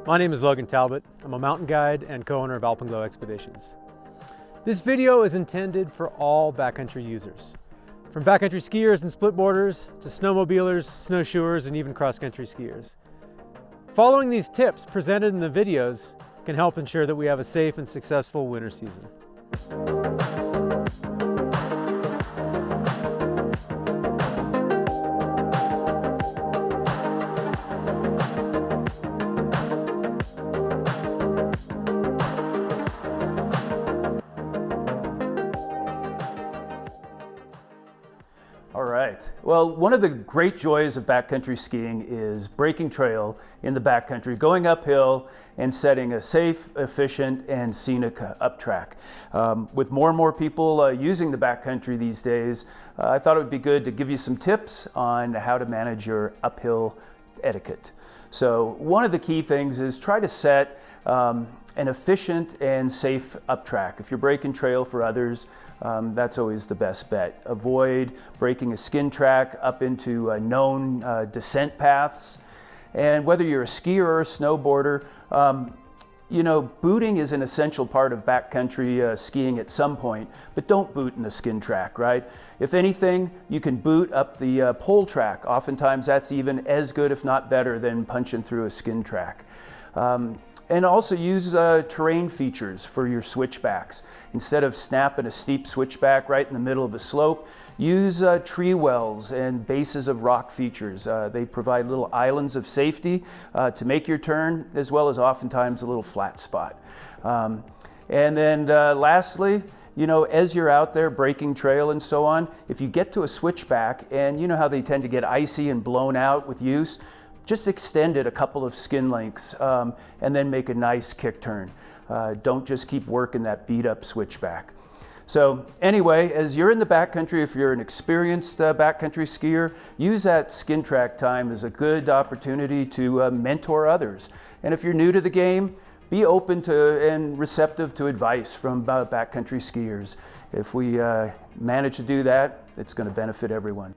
My name is Logan Talbot. I'm a mountain guide and co-owner of Alpenglow Expeditions. This video is intended for all backcountry users, from backcountry skiers and splitboarders to snowmobilers, snowshoers, and even cross-country skiers. Following these tips presented in the videos can help ensure that we have a safe and successful winter season. All right. Well, one of the great joys of backcountry skiing is breaking trail in the backcountry, going uphill and setting a safe, efficient, and scenic up track. With more and more people using the backcountry these days, I thought it would be good to give you some tips on how to manage your uphill etiquette. So one of the key things is try to set an efficient and safe up track. If you're breaking trail for others, that's always the best bet. Avoid breaking a skin track up into known descent paths. And whether you're a skier or a snowboarder, you know, booting is an essential part of backcountry skiing at some point, but don't boot in the skin track, right? If anything, you can boot up the pole track. Oftentimes that's even as good, if not better, than punching through a skin track. And also use terrain features for your switchbacks. Instead of snapping a steep switchback right in the middle of a slope, use tree wells and bases of rock features. They provide little islands of safety to make your turn, as well as oftentimes a little flat spot. And then lastly, you know, as you're out there breaking trail and so on, if you get to a switchback, and you know how they tend to get icy and blown out with use, just extend it a couple of skin lengths and then make a nice kick turn. Don't just keep working that beat up switchback. So anyway, as you're in the backcountry, if you're an experienced backcountry skier, use that skin track time as a good opportunity to mentor others. And if you're new to the game, be open to and receptive to advice from backcountry skiers. If we manage to do that, it's going to benefit everyone.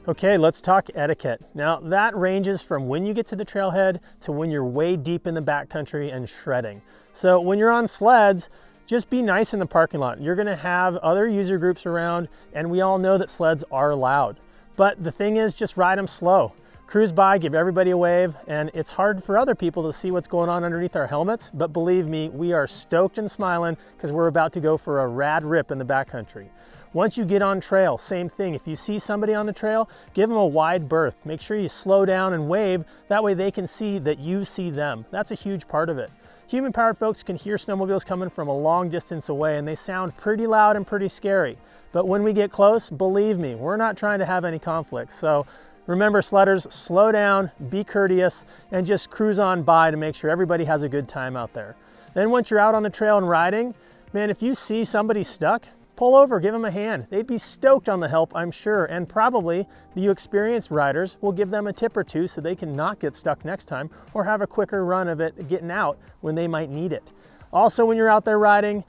Okay, let's talk etiquette. Now that ranges from when you get to the trailhead to when you're way deep in the backcountry and shredding. So when you're on sleds, just be nice in the parking lot. You're gonna have other user groups around, and we all know that sleds are loud. But the thing is, just ride them slow. Cruise by, give everybody a wave, and it's hard for other people to see what's going on underneath our helmets, but believe me, we are stoked and smiling because we're about to go for a rad rip in the backcountry. Once you get on trail, same thing. If you see somebody on the trail, give them a wide berth. Make sure you slow down and wave. That way they can see that you see them. That's a huge part of it. Human-powered folks can hear snowmobiles coming from a long distance away, and they sound pretty loud and pretty scary. But when we get close, believe me, we're not trying to have any conflicts. So remember, sledders, slow down, be courteous, and just cruise on by to make sure everybody has a good time out there. Then once you're out on the trail and riding, man, if you see somebody stuck, pull over, give them a hand. They'd be stoked on the help, I'm sure, and probably the experienced riders will give them a tip or two so they can not get stuck next time or have a quicker run of it getting out when they might need it. Also, when you're out there riding,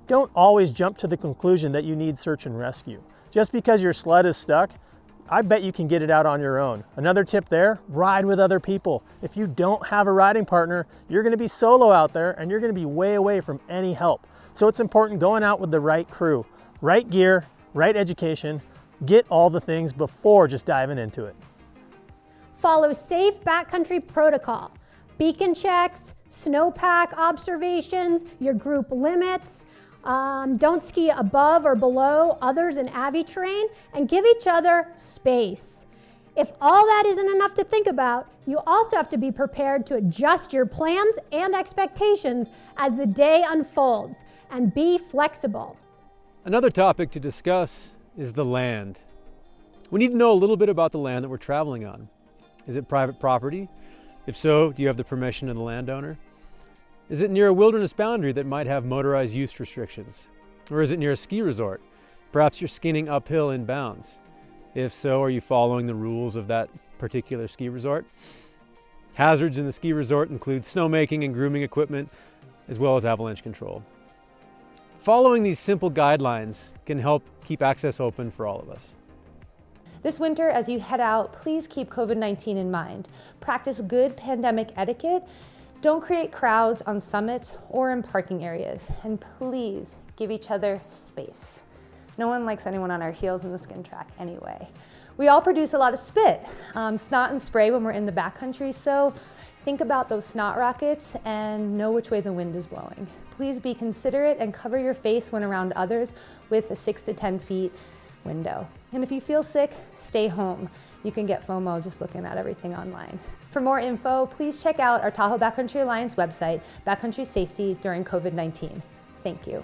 don't always jump to the conclusion that you need search and rescue. Just because your sled is stuck, I bet you can get it out on your own. Another tip there, ride with other people. If you don't have a riding partner, you're gonna be solo out there and you're gonna be way away from any help. So it's important going out with the right crew. Right gear, right education, get all the things before just diving into it. Follow safe backcountry protocol. Beacon checks, snowpack observations, your group limits. Don't ski above or below others in AVI terrain, and give each other space. If all that isn't enough to think about, you also have to be prepared to adjust your plans and expectations as the day unfolds, and be flexible. Another topic to discuss is the land. We need to know a little bit about the land that we're traveling on. Is it private property? If so, do you have the permission of the landowner? Is it near a wilderness boundary that might have motorized use restrictions? Or is it near a ski resort? Perhaps you're skinning uphill in bounds. If so, are you following the rules of that particular ski resort? Hazards in the ski resort include snowmaking and grooming equipment, as well as avalanche control. Following these simple guidelines can help keep access open for all of us. This winter, as you head out, please keep COVID-19 in mind. Practice good pandemic etiquette. Don't create crowds on summits or in parking areas, and please give each other space. No one likes anyone on our heels in the skin track anyway. We all produce a lot of spit, snot and spray when we're in the backcountry, so think about those snot rockets and know which way the wind is blowing. Please be considerate and cover your face when around others with a 6 to 10 feet window. And if you feel sick, stay home. You can get FOMO just looking at everything online. For more info, please check out our Tahoe Backcountry Alliance website, Backcountry Safety During COVID-19. Thank you.